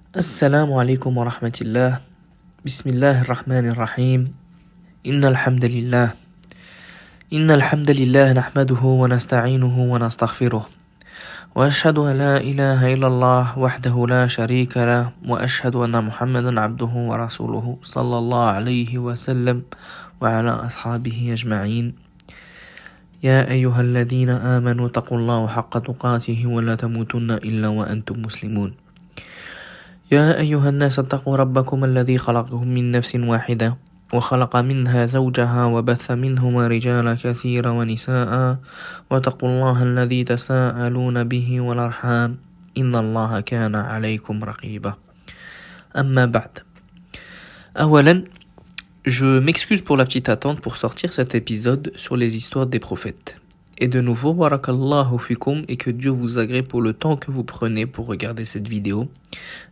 السلام عليكم ورحمة الله. بسم الله الرحمن الرحيم. إن الحمد لله نحمده ونستعينه ونستغفره وأشهد أن لا إله إلا الله وحده لا شريك له وأشهد أن محمدا عبده ورسوله صلى الله عليه وسلم وعلى أصحابه أجمعين. يا أيها الذين آمنوا اتقوا الله حق تقاته ولا تموتن إلا وأنتم مسلمون. يا أيها الناس اتقوا ربكم الذي خلقكم من نفس واحدة وخلق منها زوجها وبث منهما رجالا كثيرا ونساء واتقوا الله الذي تساءلون به والأرحام إن الله كان عليكم رقيبا. أما بعد. أولا, je m'excuse pour la petite attente pour sortir cet épisode sur les histoires des prophètes. Et de nouveau, barakallahu fikum, et que Dieu vous agrée pour le temps que vous prenez pour regarder cette vidéo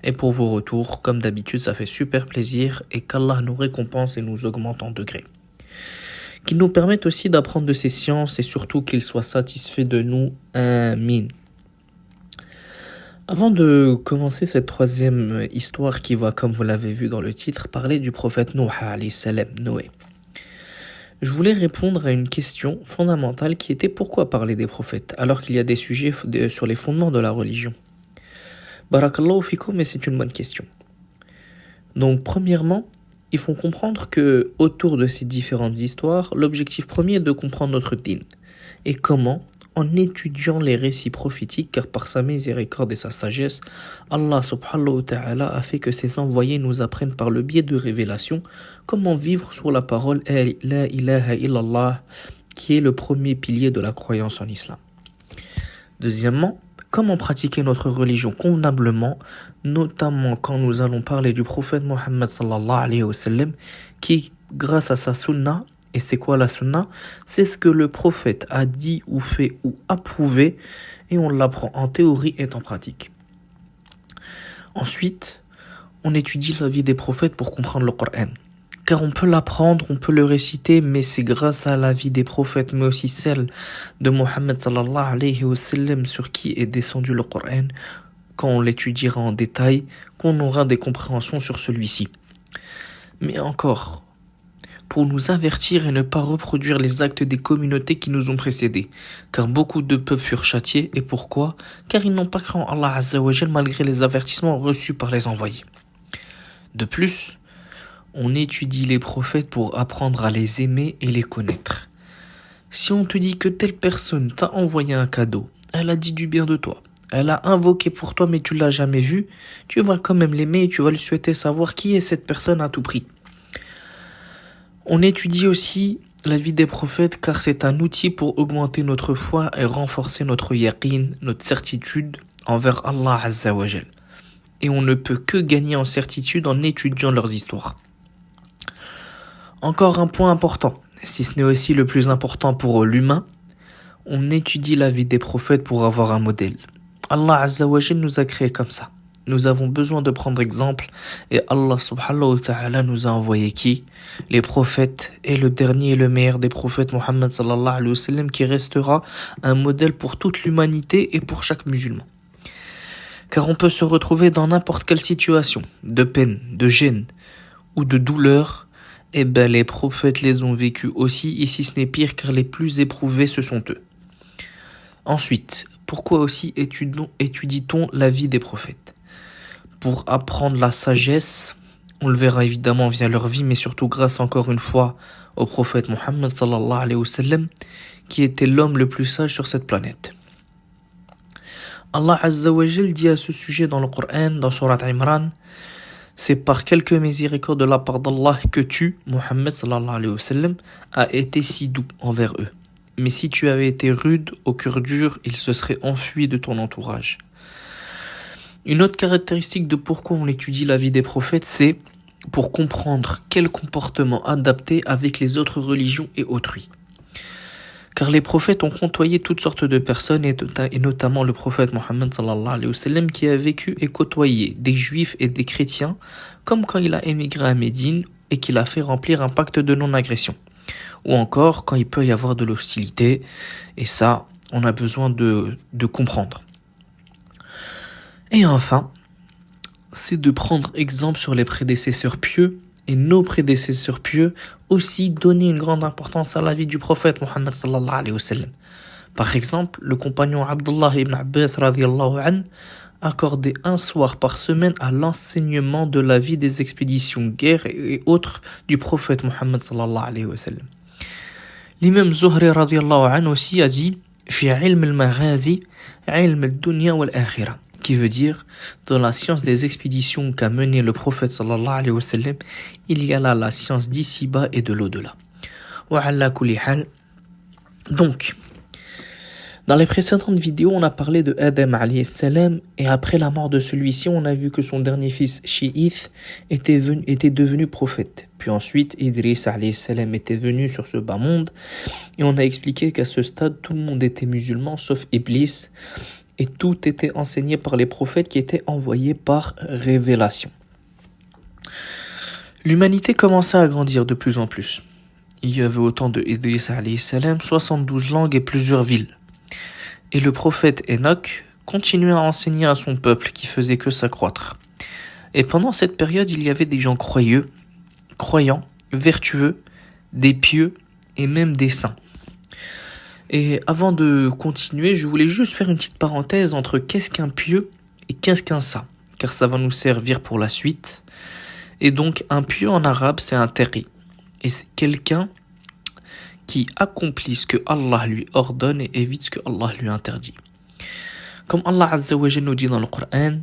et pour vos retours. Comme d'habitude, ça fait super plaisir et qu'Allah nous récompense et nous augmente en degrés. Qu'il nous permette aussi d'apprendre de ces sciences et surtout qu'il soit satisfait de nous. Amin. Avant de commencer cette troisième histoire qui va, comme vous l'avez vu dans le titre, parler du prophète Nuh alayhi salam, Noé. Je voulais répondre à une question fondamentale qui était pourquoi parler des prophètes alors qu'il y a des sujets sur les fondements de la religion. Barakallahu fikum, mais c'est une bonne question. Donc premièrement, il faut comprendre que autour de ces différentes histoires, l'objectif premier est de comprendre notre din. Et comment ? En étudiant les récits prophétiques, car par sa miséricorde et sa sagesse, Allah subhanahu wa ta'ala a fait que ses envoyés nous apprennent par le biais de révélations comment vivre sur la parole La ilaha illallah, qui est le premier pilier de la croyance en islam. Deuxièmement, comment pratiquer notre religion convenablement, notamment quand nous allons parler du prophète Mohammed sallallahu alayhi wa sallam, qui, grâce à sa sunna, et c'est quoi la sunna ? C'est ce que le prophète a dit ou fait ou approuvé et on l'apprend en théorie et en pratique. Ensuite, on étudie la vie des prophètes pour comprendre le Coran. Car on peut l'apprendre, on peut le réciter, mais c'est grâce à la vie des prophètes, mais aussi celle de Mohammed sallallahu alayhi wa sallam sur qui est descendu le Coran, quand on l'étudiera en détail, qu'on aura des compréhensions sur celui-ci. Mais encore, pour nous avertir et ne pas reproduire les actes des communautés qui nous ont précédés. Car beaucoup de peuples furent châtiés, et pourquoi ? Car ils n'ont pas cru en Allah Azza wa Jal malgré les avertissements reçus par les envoyés. De plus, on étudie les prophètes pour apprendre à les aimer et les connaître. Si on te dit que telle personne t'a envoyé un cadeau, elle a dit du bien de toi, elle a invoqué pour toi mais tu l'as jamais vu, tu vas quand même l'aimer et tu vas lui souhaiter savoir qui est cette personne à tout prix. On étudie aussi la vie des prophètes car c'est un outil pour augmenter notre foi et renforcer notre yaqin, notre certitude envers Allah Azza wa Jal. Et on ne peut que gagner en certitude en étudiant leurs histoires. Encore un point important, si ce n'est aussi le plus important pour l'humain, on étudie la vie des prophètes pour avoir un modèle. Allah Azza wa Jal nous a créés comme ça. Nous avons besoin de prendre exemple et Allah subhanahu wa ta'ala nous a envoyé qui ? Les prophètes et le dernier et le meilleur des prophètes Mohammed sallallahu alayhi wa sallam qui restera un modèle pour toute l'humanité et pour chaque musulman. Car on peut se retrouver dans n'importe quelle situation, de peine, de gêne ou de douleur, et les prophètes les ont vécus aussi et si ce n'est pire car les plus éprouvés ce sont eux. Ensuite, pourquoi aussi étudie-t-on la vie des prophètes ? Pour apprendre la sagesse, on le verra évidemment via leur vie, mais surtout grâce encore une fois au prophète Mohammed sallallahu alayhi wa sallam, qui était l'homme le plus sage sur cette planète. Allah Azza wa Jal dit à ce sujet dans le Coran, dans Surat Imran, c'est par quelque miséricorde de la part d'Allah que tu, Mohammed sallallahu alayhi wa sallam, as été si doux envers eux. Mais si tu avais été rude, au cœur dur, ils se seraient enfuis de ton entourage. Une autre caractéristique de pourquoi on étudie la vie des prophètes, c'est pour comprendre quel comportement adapter avec les autres religions et autrui. Car les prophètes ont côtoyé toutes sortes de personnes et notamment le prophète Mohammed sallallahu alayhi wa sallam qui a vécu et côtoyé des juifs et des chrétiens comme quand il a émigré à Médine et qu'il a fait remplir un pacte de non-agression. Ou encore quand il peut y avoir de l'hostilité et ça, on a besoin de comprendre. Et enfin, c'est de prendre exemple sur les prédécesseurs pieux et nos prédécesseurs pieux aussi donner une grande importance à la vie du prophète Mohammed sallallahu alayhi wa sallam. Par exemple, le compagnon Abdullah ibn Abbas radiyallahu anhu accordait un soir par semaine à l'enseignement de la vie des expéditions, guerres et autres du prophète Mohammed sallallahu alayhi wa sallam. L'imam Zuhri radiyallahu anhu aussi a dit fi ilm al-maghazi, ilm al-dunya wal-akhirah, qui veut dire dans la science des expéditions qu'a mené le prophète sallallahu alayhi wa sallam, il y a là la science d'ici-bas et de l'au-delà. Wa ala kulli hal. Donc, dans les précédentes vidéos, on a parlé de Adam alayhi salam et après la mort de celui-ci, on a vu que son dernier fils, Shi'ith, était devenu prophète. Puis ensuite, Idris alayhi salam était venu sur ce bas monde et on a expliqué qu'à ce stade, tout le monde était musulman sauf Iblis et tout était enseigné par les prophètes qui étaient envoyés par révélation. L'humanité commençait à grandir de plus en plus. Il y avait au temps de Idris alayhi salam 72 langues et plusieurs villes. Et le prophète Enoch continuait à enseigner à son peuple qui faisait que s'accroître. Et pendant cette période, il y avait des gens croyants, vertueux, des pieux et même des saints. Et avant de continuer, je voulais juste faire une petite parenthèse entre qu'est-ce qu'un pieux et qu'est-ce qu'un saint, car ça va nous servir pour la suite. Et donc, un pieux en arabe, c'est un taqi. Et c'est quelqu'un qui accomplit ce que Allah lui ordonne et évite ce que Allah lui interdit. Comme Allah Azza wa Jalla nous dit dans le Coran,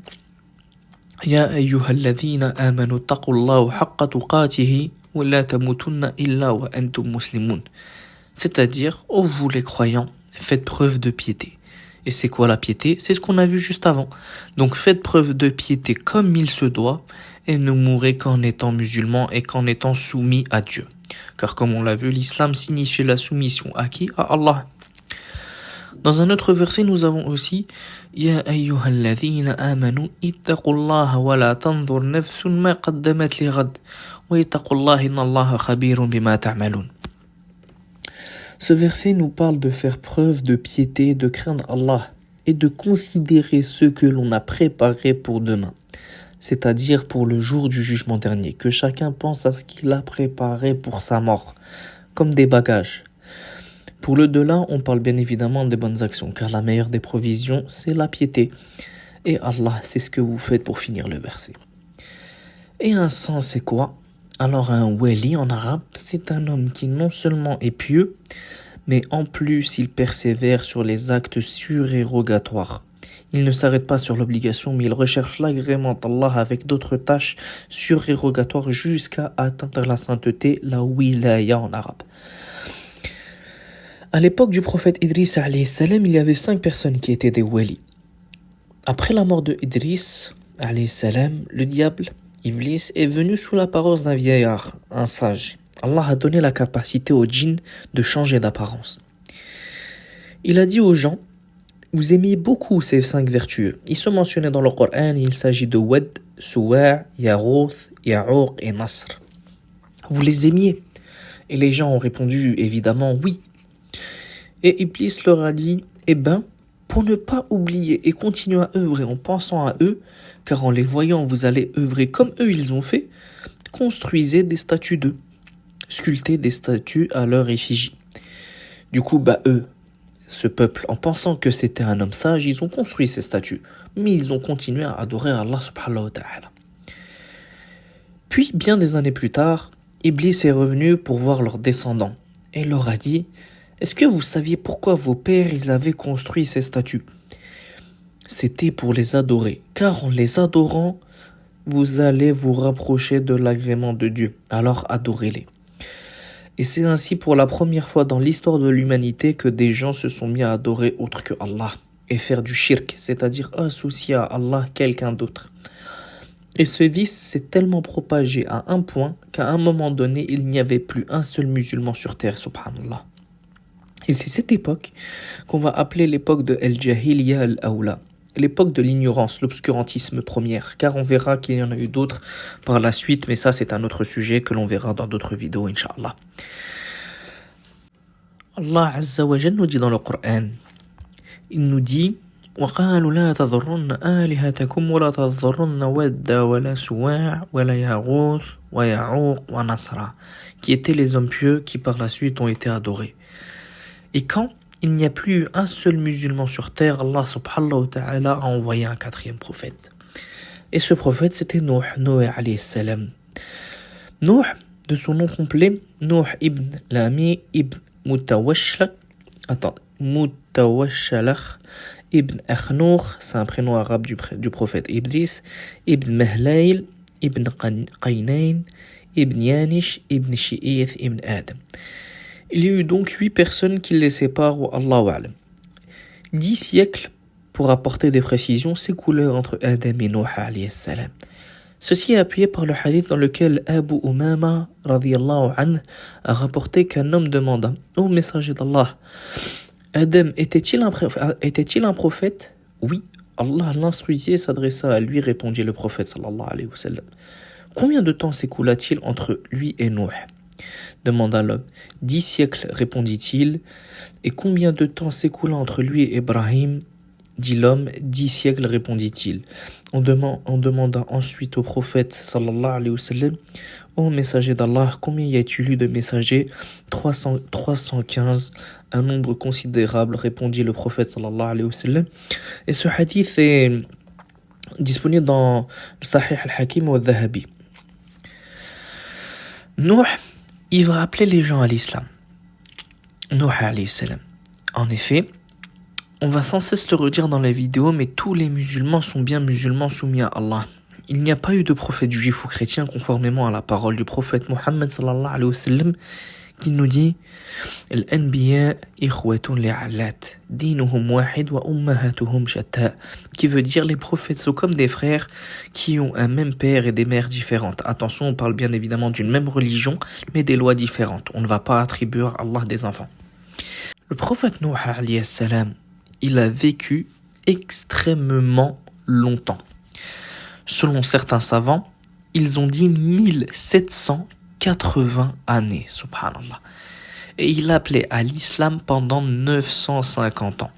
Ya ayyuhalladhina amanu taqullaha haqqa tuqatihi wa la tamutunna illa wa antum muslimun. C'est-à-dire, ô vous les croyants, faites preuve de piété. Et c'est quoi la piété? C'est ce qu'on a vu juste avant. Donc faites preuve de piété comme il se doit et ne mourrez qu'en étant musulman et qu'en étant soumis à Dieu. Car comme on l'a vu, l'islam signifie la soumission à qui? À Allah. Dans un autre verset, nous avons aussi Ya ayyuhalladhina amanu ittaqullaha wa la tanzur nafsun ma qaddamat li ghad wa ittaqullaha innallaha khabirun bima ta'malun. Ce verset nous parle de faire preuve de piété, de craindre Allah et de considérer ce que l'on a préparé pour demain, c'est-à-dire pour le jour du jugement dernier, que chacun pense à ce qu'il a préparé pour sa mort, comme des bagages. Pour le delà, on parle bien évidemment des bonnes actions, car la meilleure des provisions, c'est la piété. Et Allah, c'est ce que vous faites pour finir le verset. Et un saint, c'est quoi? Alors un wali en arabe, c'est un homme qui non seulement est pieux, mais en plus il persévère sur les actes surérogatoires. Il ne s'arrête pas sur l'obligation, mais il recherche l'agrément d'Allah avec d'autres tâches surérogatoires jusqu'à atteindre la sainteté, la wilaya en arabe. À l'époque du prophète Idris alayhi salam, il y avait 5 personnes qui étaient des walis. Après la mort de Idris alayhi salam, le diable, Iblis, est venu sous l'apparence d'un vieillard, un sage. Allah a donné la capacité aux djinns de changer d'apparence. Il a dit aux gens, vous aimiez beaucoup ces 5 vertueux. Ils sont mentionnés dans le Coran, il s'agit de Wad, Suwa', Yarouth, Ya'ouq et Nasr. Vous les aimiez? Et les gens ont répondu évidemment oui. Et Iblis leur a dit, pour ne pas oublier et continuer à œuvrer en pensant à eux, car en les voyant vous allez œuvrer comme eux ils ont fait, construisez des statues d'eux, sculptez des statues à leur effigie. Du coup, eux, ce peuple, en pensant que c'était un homme sage, ils ont construit ces statues, mais ils ont continué à adorer Allah subhanahu wa ta'ala. Puis, bien des années plus tard, Iblis est revenu pour voir leurs descendants et leur a dit, est-ce que vous saviez pourquoi vos pères ils avaient construit ces statues? C'était pour les adorer, car en les adorant, vous allez vous rapprocher de l'agrément de Dieu, alors adorez-les. Et c'est ainsi pour la première fois dans l'histoire de l'humanité que des gens se sont mis à adorer autre que Allah et faire du shirk, c'est-à-dire associer à Allah quelqu'un d'autre. Et ce vice s'est tellement propagé à un point qu'à un moment donné, il n'y avait plus un seul musulman sur terre, subhanallah. Et c'est cette époque qu'on va appeler l'époque de Al-Jahiliya al-Awla, l'époque de l'ignorance, l'obscurantisme première, car on verra qu'il y en a eu d'autres par la suite, mais ça c'est un autre sujet que l'on verra dans d'autres vidéos, Inch'Allah. Allah Azza wa Jalla nous dit dans le Coran, il nous dit وقالوا لا تذرن آلهتكم ولا تذرن ودا ولا سواع ولا يغوث ويعوق ونسرا, qui étaient les hommes pieux qui par la suite ont été adorés. Et quand il n'y a plus eu un seul musulman sur terre, Allah subhanahu wa ta'ala a envoyé un quatrième prophète. Et ce prophète, c'était Noé alayhi salam. Noé, de son nom complet, Noé ibn Lami ibn Mutawashalakh ibn Akhnour, c'est un prénom arabe du prophète Idris, ibn Mahlayl, ibn Qaynayn, ibn Yanish, ibn Shi'ith, ibn Adam. Il y a eu donc 8 personnes qui les séparent, wa Allahu a'lam. 10 siècles, pour apporter des précisions, s'écoulèrent entre Adam et Noé alayhi salam. Ceci est appuyé par le hadith dans lequel Abu Umama radiyallahu anhu a rapporté qu'un homme demanda au messager d'Allah, Adam était-il un prophète? Oui, Allah l'instruisit et s'adressa à lui, répondit le prophète sallallahu alayhi wa sallam. Combien de temps s'écoula-t-il entre lui et Noé? Demanda l'homme. 10 siècles, répondit-il. Et combien de temps s'écoula entre lui et Ibrahim? Dit l'homme. 10 siècles, répondit-il. On demanda ensuite au prophète sallallahu alayhi wa sallam, ô messager d'Allah, combien y a-t-il eu de messagers? 315, un nombre considérable, répondit le prophète sallallahu alayhi wa sallam. Et ce hadith est disponible dans le Sahih al-Hakim ou al-Dhahabi. Nuh, il va appeler les gens à l'islam. Nuh alayhi salam. En effet, on va sans cesse le redire dans la vidéo, mais tous les musulmans sont bien musulmans soumis à Allah. Il n'y a pas eu de prophète juif ou chrétien conformément à la parole du prophète Mohammed sallallahu alayhi wa sallam qui nous dit Al-anbiya ikhwatun li'allat, dinuhum wahid wa ummahatuhum shatta, qui veut dire les prophètes sont comme des frères qui ont un même père et des mères différentes. Attention, on parle bien évidemment d'une même religion, mais des lois différentes. On ne va pas attribuer à Allah des enfants. Le prophète Nuh alayhi salam, il a vécu extrêmement longtemps. Selon certains savants, ils ont dit 1780 années, subhanallah. Et il appelait à l'islam pendant 950 ans.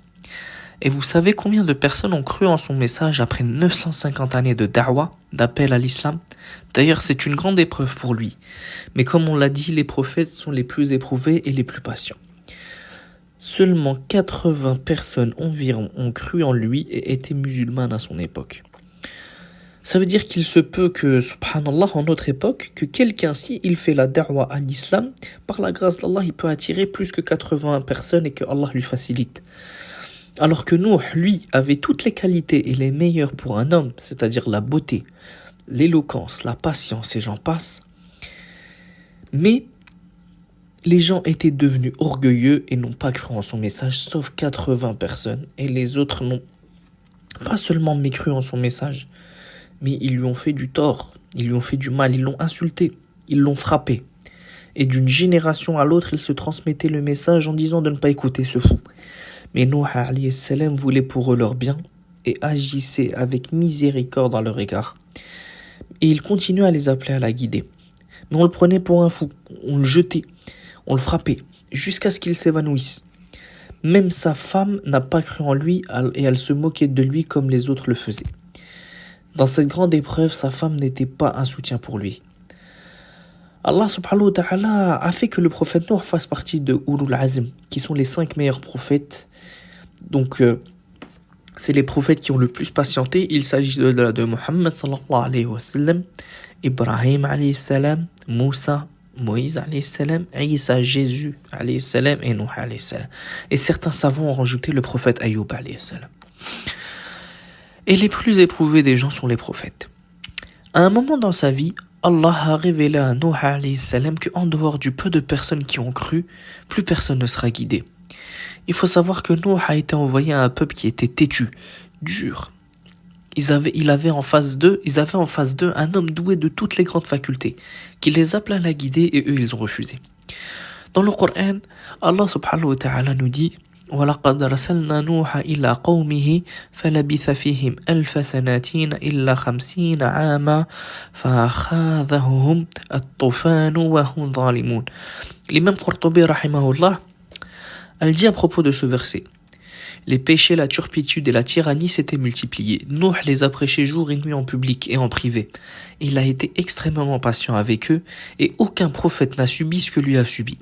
Et vous savez combien de personnes ont cru en son message après 950 années de da'wah, d'appel à l'islam? D'ailleurs, c'est une grande épreuve pour lui. Mais comme on l'a dit, les prophètes sont les plus éprouvés et les plus patients. Seulement 80 personnes environ ont cru en lui et étaient musulmanes à son époque. Ça veut dire qu'il se peut que, subhanallah, en notre époque, que quelqu'un, si il fait la da'wah à l'islam, par la grâce d'Allah, il peut attirer plus que 80 personnes et que Allah lui facilite. Alors que Nuh, lui, avait toutes les qualités et les meilleures pour un homme, c'est-à-dire la beauté, l'éloquence, la patience et j'en passe. Mais les gens étaient devenus orgueilleux et n'ont pas cru en son message, sauf 80 personnes. Et les autres n'ont pas seulement mécru en son message, mais ils lui ont fait du tort, ils lui ont fait du mal, ils l'ont insulté, ils l'ont frappé. Et d'une génération à l'autre, ils se transmettaient le message en disant de ne pas écouter ce fou. Mais Nuh alayhi salam voulait pour eux leur bien et agissait avec miséricorde à leur égard. Et il continuait à les appeler à la guider. Mais on le prenait pour un fou, on le jetait, on le frappait, jusqu'à ce qu'il s'évanouisse. Même sa femme n'a pas cru en lui et elle se moquait de lui comme les autres le faisaient. Dans cette grande épreuve, sa femme n'était pas un soutien pour lui. Allah subhanahu wa ta'ala a fait que le prophète Nuh fasse partie de Ulul Azm, qui sont les 5 meilleurs prophètes. Donc, c'est les prophètes qui ont le plus patienté. Il s'agit de Muhammad sallallahu alayhi wa sallam, Ibrahim alayhi salam, Moussa, Moïse alayhi salam, Isa, Jésus alayhi salam et Nuh alayhi salam. Et certains savants ont rajouté le prophète Ayyub alayhi salam. Et les plus éprouvés des gens sont les prophètes. À un moment dans sa vie, Allah a révélé à Nuh alayhi salam qu'en dehors du peu de personnes qui ont cru, plus personne ne sera guidé. Il faut savoir que Nuh a été envoyé à un peuple qui était têtu, dur. Ils avaient en face d'eux un homme doué de toutes les grandes facultés, qui les appelait à la guider et eux ils ont refusé. Dans le Coran, Allah subhanahu wa ta'ala nous dit وَلَقَدْ رَسَلْنَا نُوحًا إِلَىٰ قَوْمِهِ فَلَبِثَ فِيهِمْ أَلْفَ سَنَةٍ إِلَّا 50 عَامًا فَأَخَذَهُمُ الطُّوفَانُ وَهُمْ ظَالِمُونَ. L'imam Qurtubi rahimahullah, elle dit à propos de ce verset: Les péchés, la turpitude et la tyrannie s'étaient multipliés. Nuh les a prêchés jour et nuit en public et en privé. Il a été extrêmement patient avec eux et aucun prophète n'a subi ce que lui a subi.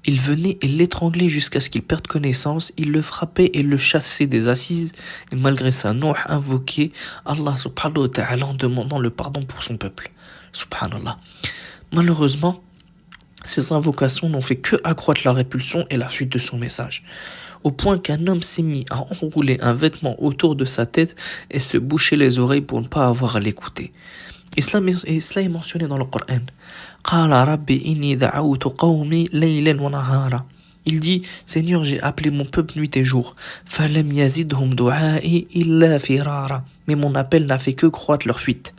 Il venait et l'étranglait jusqu'à ce qu'il perde connaissance, il le frappait et le chassait des assises, et malgré ça, Nuh invoquait Allah subhanahu wa ta'ala en demandant le pardon pour son peuple. Subhanallah. Malheureusement, ces invocations n'ont fait que accroître la répulsion et la fuite de son message, au point qu'un homme s'est mis à enrouler un vêtement autour de sa tête et se boucher les oreilles pour ne pas avoir à l'écouter. Et cela est mentionné dans le Coran. Il dit, Seigneur, j'ai appelé mon peuple nuit et jour. Mais mon appel n'a fait que croître leur fuite.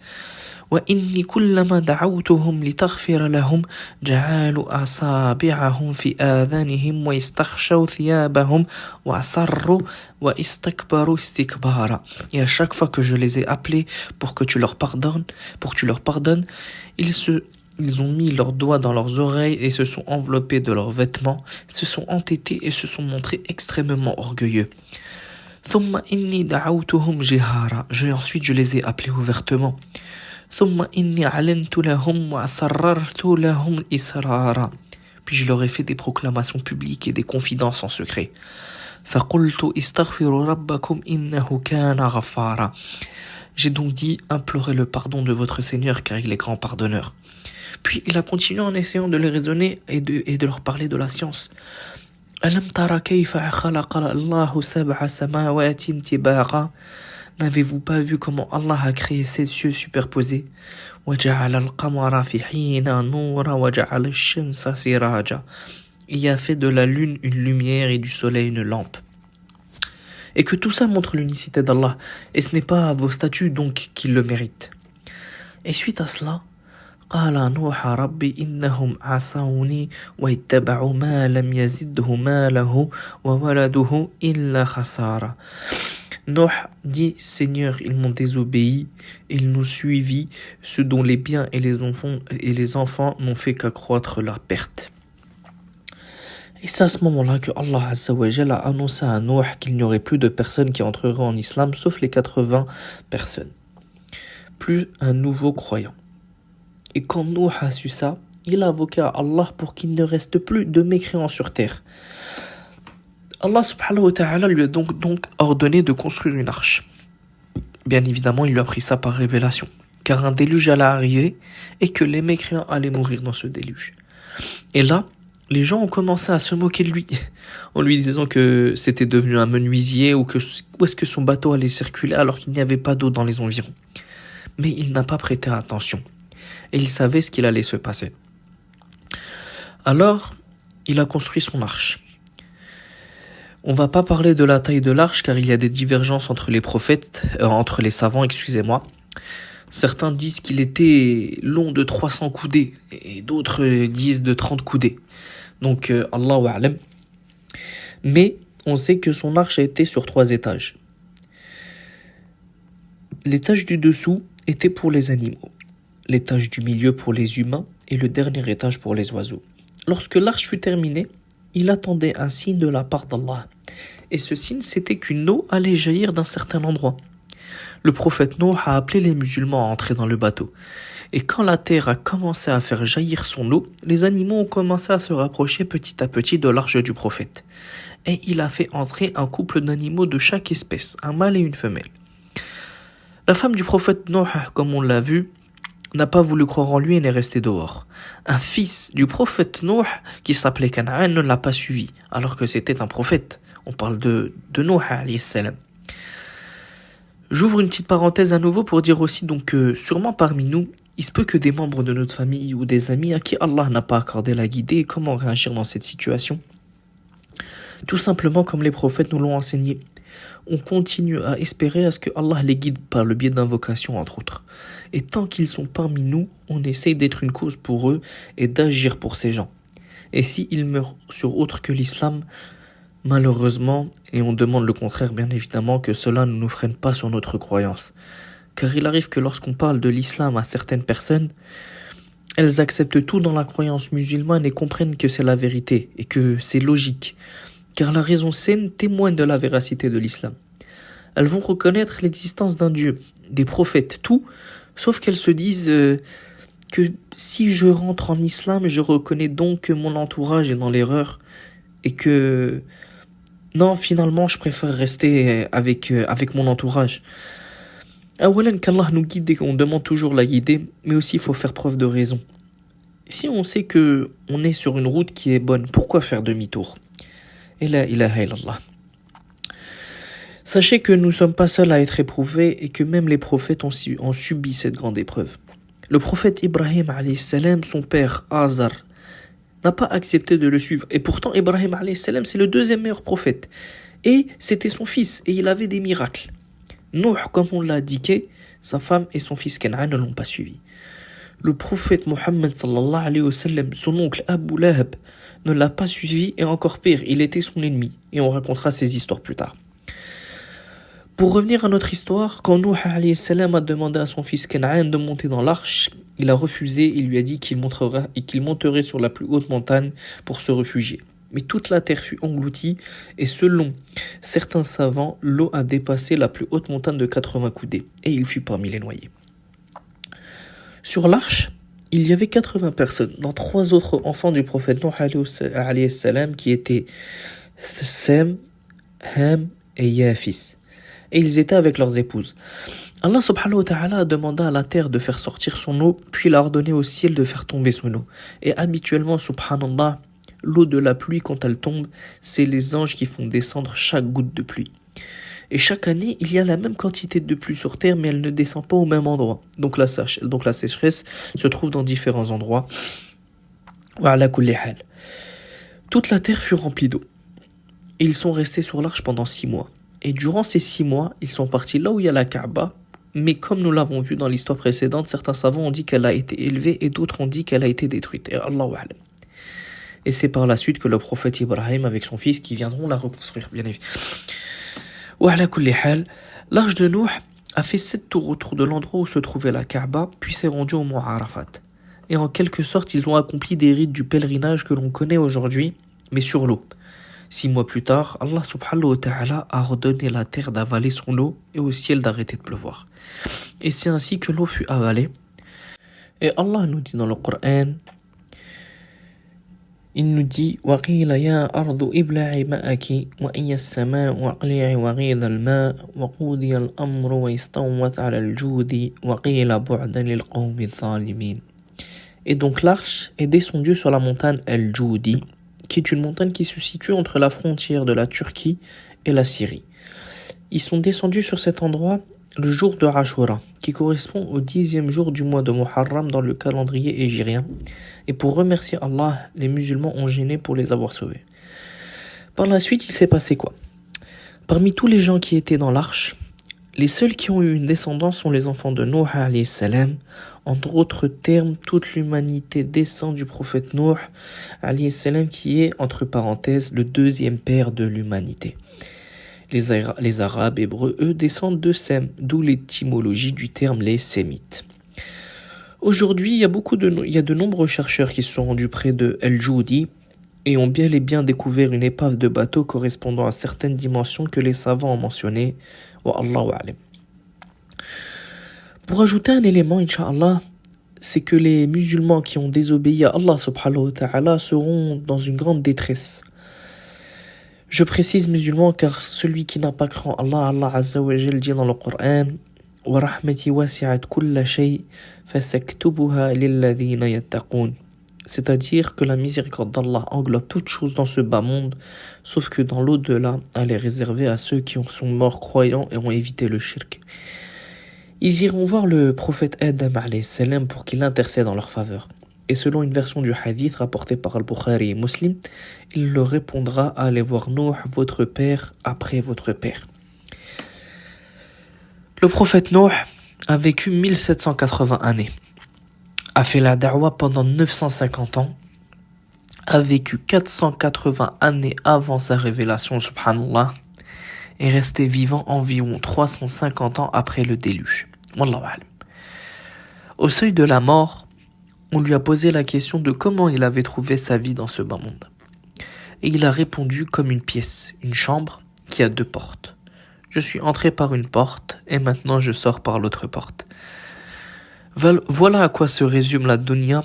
وإني كلما دعوتهم لتغفر لهم جعلوا أصابعهم في آذانهم واستغشوا ثيابهم وأصروا واستكبروا استكبارا. Et à chaque fois que je les ai appelés pour que tu leur pardonnes, ils ont mis leurs doigts dans leurs oreilles et se sont enveloppés de leurs vêtements, se sont entêtés et se sont montrés extrêmement orgueilleux. ثم إني دعوتهم جهارا. Ensuite je les ai appelés ouvertement. ثم إني علنت لهم وأسررت لهم إسرارا. Puis je leur ai fait des proclamations publiques et des confidences en secret. فقلت استغفروا ربكم إنه كان غفارا. J'ai donc dit, implorez le pardon de votre Seigneur car il est grand pardonneur. Puis il a continué en essayant de les raisonner et de leur parler de la science. ألم ترى كيف خلق الله سبع سماوات طباقا. N'avez-vous pas vu comment Allah a créé 7 cieux superposés? وَجَعَلَ الْقَمَرَ فِي حِينَ نُورًا وَجَعَلَ الشَّمْسَ سِرَاجًا. Il a fait de la lune une lumière et du soleil une lampe. Et que tout ça montre l'unicité d'Allah. Et ce n'est pas vos statuts donc qui le méritent. Et suite à cela, قال نوح ربي إنهم عصوني واتبعوا ما لم يزده ماله وولده إلا خسارة. Nuh dit, Seigneur, ils m'ont désobéi, ils nous suivis, ce dont les biens et les enfants n'ont fait qu'accroître la perte. Et c'est à ce moment-là que Allah Azza wa Jalla a annoncé à Nuh qu'il n'y aurait plus de personnes qui entreraient en islam, sauf les 80 personnes. Plus un nouveau croyant. Et quand Nuh a su ça, il a invoqué à Allah pour qu'il ne reste plus de mécréants sur terre. Allah subhanahu wa ta'ala lui a donc ordonné de construire une arche. Bien évidemment, il lui a pris ça par révélation, car un déluge allait arriver et que les mécréants allaient mourir dans ce déluge. Et là, les gens ont commencé à se moquer de lui, en lui disant que c'était devenu un menuisier ou où est-ce que son bateau allait circuler alors qu'il n'y avait pas d'eau dans les environs. Mais il n'a pas prêté attention, et il savait ce qu'il allait se passer. Alors, il a construit son arche. On va pas parler de la taille de l'arche car il y a des divergences entre les prophètes, entre les savants, excusez-moi. Certains disent qu'il était long de 300 coudées et d'autres disent de 30 coudées. Donc Allahu a'lam. Mais on sait que son arche a été sur 3 étages. L'étage du dessous était pour les animaux, l'étage du milieu pour les humains et le dernier étage pour les oiseaux. Lorsque l'arche fut terminée, il attendait un signe de la part d'Allah. Et ce signe, c'était qu'une eau allait jaillir d'un certain endroit. Le prophète Nuh a appelé les musulmans à entrer dans le bateau. Et quand la terre a commencé à faire jaillir son eau, les animaux ont commencé à se rapprocher petit à petit de l'arche du prophète. Et il a fait entrer un couple d'animaux de chaque espèce, un mâle et une femelle. La femme du prophète Nuh, comme on l'a vu, n'a pas voulu croire en lui et n'est resté dehors. Un fils du prophète Nuh, qui s'appelait Canaan, ne l'a pas suivi, alors que c'était un prophète. On parle de Nuh alayhi salam. J'ouvre une petite parenthèse à nouveau pour dire aussi donc que sûrement parmi nous, il se peut que des membres de notre famille ou des amis à qui Allah n'a pas accordé la guidée, comment réagir dans cette situation? Tout simplement comme les prophètes nous l'ont enseigné. On continue à espérer à ce que Allah les guide par le biais d'invocations entre autres. Et tant qu'ils sont parmi nous, on essaye d'être une cause pour eux et d'agir pour ces gens. Et s'ils meurent sur autre que l'islam, malheureusement, et on demande le contraire bien évidemment, que cela ne nous freine pas sur notre croyance. Car il arrive que lorsqu'on parle de l'islam à certaines personnes, elles acceptent tout dans la croyance musulmane et comprennent que c'est la vérité et que c'est logique. car la raison saine témoigne de la véracité de l'islam. Elles vont reconnaître l'existence d'un Dieu, des prophètes, tout, sauf qu'elles se disent que si je rentre en islam, je reconnais donc que mon entourage est dans l'erreur et que non, finalement, je préfère rester avec mon entourage. Awalan, qu'Allah nous guide et qu'on demande toujours la guider, mais aussi il faut faire preuve de raison. Si on sait que on est sur une route qui est bonne, pourquoi faire demi-tour? Et la ilaha illallah. Sachez que nous ne sommes pas seuls à être éprouvés et que même les prophètes ont subi cette grande épreuve. Le prophète Ibrahim alayhi salam, son père Azar, n'a pas accepté de le suivre. Et pourtant, Ibrahim alayhi salam, c'est le deuxième meilleur prophète. Et c'était son fils, et il avait des miracles. Nuh, comme on l'a indiqué, sa femme et son fils Canaan ne l'ont pas suivi. Le prophète Mohammed sallallahu alayhi wa sallam, son oncle Abu Lahab, ne l'a pas suivi, et encore pire, il était son ennemi. Et on racontera ces histoires plus tard. Pour revenir à notre histoire, quand Nuh alayhi salam a demandé à son fils Canaan de monter dans l'arche, il a refusé, il lui a dit qu'il monterait sur la plus haute montagne pour se réfugier. Mais toute la terre fut engloutie et selon certains savants, l'eau a dépassé la plus haute montagne de 80 coudées et il fut parmi les noyés. Sur l'arche, il y avait 80 personnes, dont 3 autres enfants du prophète Nuh alayhi salam qui étaient Sem, Ham et Yafis. Et ils étaient avec leurs épouses. Allah subhanahu wa ta'ala a demandé à la terre de faire sortir son eau, puis il a ordonné au ciel de faire tomber son eau. Et habituellement, subhanallah, l'eau de la pluie, quand elle tombe, c'est les anges qui font descendre chaque goutte de pluie. Et chaque année, il y a la même quantité de pluie sur terre, mais elle ne descend pas au même endroit. Donc la sécheresse se trouve dans différents endroits. Wa'ala kulli hal. Toute la terre fut remplie d'eau. Et ils sont restés sur l'arche pendant 6 mois. Et durant ces 6 mois, ils sont partis là où il y a la Kaaba. Mais comme nous l'avons vu dans l'histoire précédente, certains savants ont dit qu'elle a été élevée et d'autres ont dit qu'elle a été détruite. Et Allahu a'lam. Et c'est par la suite que le prophète Ibrahim avec son fils qui viendront la reconstruire, bien évidemment. Wa ala kulli hal, l'arche de Nuh a fait 7 tours autour de l'endroit où se trouvait la Kaaba, puis s'est rendu au mont Arafat. Et en quelque sorte, ils ont accompli des rites du pèlerinage que l'on connaît aujourd'hui, mais sur l'eau. 6 mois plus tard, Allah subhanahu wa ta'ala a ordonné à la terre d'avaler son eau et au ciel d'arrêter de pleuvoir. Et c'est ainsi que l'eau fut avalée. Et Allah nous dit dans le Coran, il nous dit وَقِيلَ يَا أَرْضُ إِبْلَعِ مَاءَكِ وَإِيَ السَّمَاءُ وَأَقْلِعِ وَغِيضَ الْمَاءُ وَقُودِيَ الْأَمْرُ وَاسْتَوَّتْ عَلَى الْجُودِ وَقِيلَ بُعْدًا لِلْقَوْمِ الظَّالِمِينَ. Et donc l'arche est descendue sur la montagne El-Joudi, qui est une montagne qui se situe entre la frontière de la Turquie et la Syrie. Ils sont descendus sur cet endroit le jour de Ashura, qui correspond au 10e jour du mois de Muharram dans le calendrier hégirien. Et pour remercier Allah, les musulmans ont jeûné pour les avoir sauvés. Par la suite, il s'est passé quoi? Parmi tous les gens qui étaient dans l'arche, les seuls qui ont eu une descendance sont les enfants de Nuh alayhi salam. Entre autres termes, toute l'humanité descend du prophète Nuh alayhi salam, qui est, entre parenthèses, le 2e père de l'humanité. Les Arabes hébreux, eux, descendent de Sem, d'où l'étymologie du terme les Sémites. Aujourd'hui, il y a de nombreux chercheurs qui se sont rendus près de El-Joudi et ont bien et bien découvert une épave de bateau correspondant à certaines dimensions que les savants ont mentionnées. Wa Allahu a'lam. Pour ajouter un élément, Inch'Allah, c'est que les musulmans qui ont désobéi à Allah subhanahu wa ta'ala seront dans une grande détresse. Je précise musulmans car celui qui n'a pas cru en Allah, Allah Azza wa Jal dit dans le Coran wa rahmati wasi'at kulla shay fasaktubuha lilladhina yattaqun. C'est-à-dire que la miséricorde d'Allah englobe toutes choses dans ce bas monde, sauf que dans l'au-delà, elle est réservée à ceux qui sont morts croyants et ont évité le shirk. Ils iront voir le prophète Adam alayhi salam pour qu'il intercède en leur faveur. Et selon une version du hadith rapportée par Al-Bukhari et Muslim, il leur répondra « Allez voir Nuh, votre père, après votre père ». Le prophète Nuh a vécu 1780 années, a fait la da'wa pendant 950 ans, a vécu 480 années avant sa révélation, subhanallah, et resté vivant environ 350 ans après le déluge. Wallahu a'lam. Au seuil de la mort, on lui a posé la question de comment il avait trouvé sa vie dans ce bas monde. Et il a répondu comme une pièce, une chambre qui a 2 portes. Je suis entré par une porte et maintenant je sors par l'autre porte. Voilà à quoi se résume la dunya.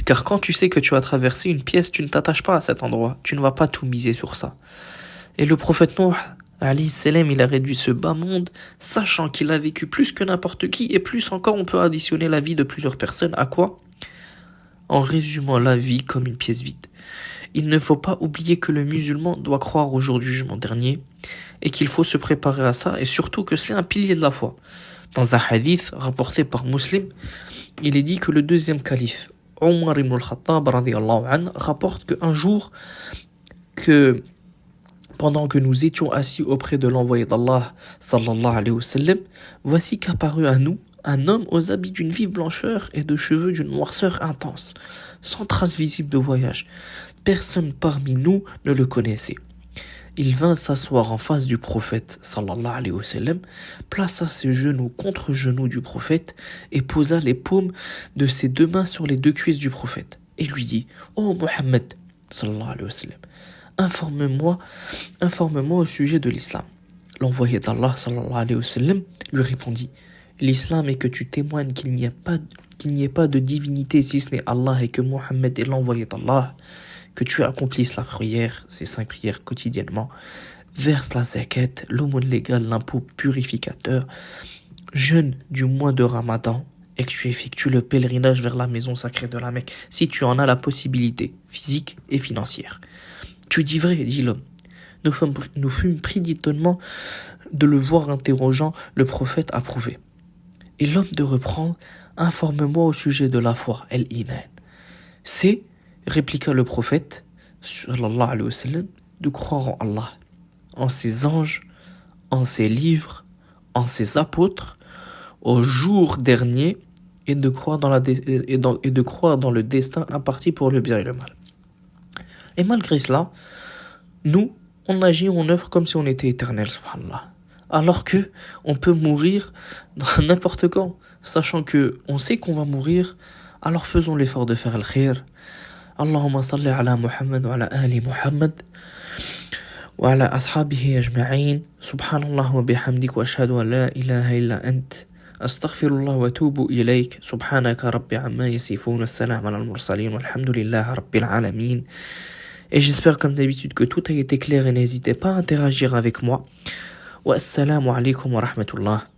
Car quand tu sais que tu as traversé une pièce, tu ne t'attaches pas à cet endroit. Tu ne vas pas tout miser sur ça. Et le prophète Nuh, alayhi salam, il a réduit ce bas monde, sachant qu'il a vécu plus que n'importe qui, et plus encore on peut additionner la vie de plusieurs personnes. À quoi? En résumant la vie comme une pièce vide. Il ne faut pas oublier que le musulman doit croire au jour du jugement dernier, et qu'il faut se préparer à ça, et surtout que c'est un pilier de la foi. Dans un hadith rapporté par Muslim, il est dit que le deuxième calife, Omar ibn al-Khattab radiyallahu anhu, rapporte qu'un jour, pendant que nous étions assis auprès de l'envoyé d'Allah sallallahu alayhi wa sallam, voici qu'apparut à nous un homme aux habits d'une vive blancheur et de cheveux d'une noirceur intense, sans trace visible de voyage. Personne parmi nous ne le connaissait. Il vint s'asseoir en face du prophète sallallahu alayhi wa sallam, plaça ses genoux contre genoux du prophète et posa les paumes de ses 2 mains sur les 2 cuisses du prophète et lui dit: "Ô Mohammed sallallahu alayhi wa sallam, informe-moi au sujet de l'islam." L'envoyé d'Allah sallallahu alayhi wa sallam lui répondit: "L'islam est que tu témoignes qu'il n'y ait pas de divinité si ce n'est Allah et que Mohammed est l'envoyé d'Allah, que tu accomplisses la prière, ces 5 prières quotidiennement, verse la zakat, l'aumône légale, l'impôt purificateur, jeûne du mois de Ramadan, et que tu effectues le pèlerinage vers la maison sacrée de la Mecque, si tu en as la possibilité physique et financière." Tu dis vrai, dit l'homme. Nous fûmes pris d'étonnement de le voir interrogeant le prophète approuvé. Et l'homme de reprendre: "Informe-moi au sujet de la foi, el-iman." C'est, répliqua le prophète, sallallahu alayhi wa sallam, de croire en Allah, en ses anges, en ses livres, en ses apôtres, au jour dernier, et de croire dans le destin imparti pour le bien et le mal. Et malgré cela, nous, on agit, on œuvre comme si on était éternel, subhanallah. Alors que on peut mourir dans n'importe quand, sachant que on sait qu'on va mourir, alors faisons l'effort de faire le khir. Allahumma salli ala Muhammad wa ala ali Muhammad wa ala ashabihi ajma'in. Subhanallah wa bihamdik wa ashhadu an la ilaha illa ant. Astaghfirullah wa atubu ilayk. Subhanaka rabbi amma yasifun. Assalamu ala al-mursalin walhamdulillah rabbil alamin. Et j'espère comme d'habitude que tout a été clair et n'hésitez pas à interagir avec moi. Wa assalamu alaikum wa rahmatullah.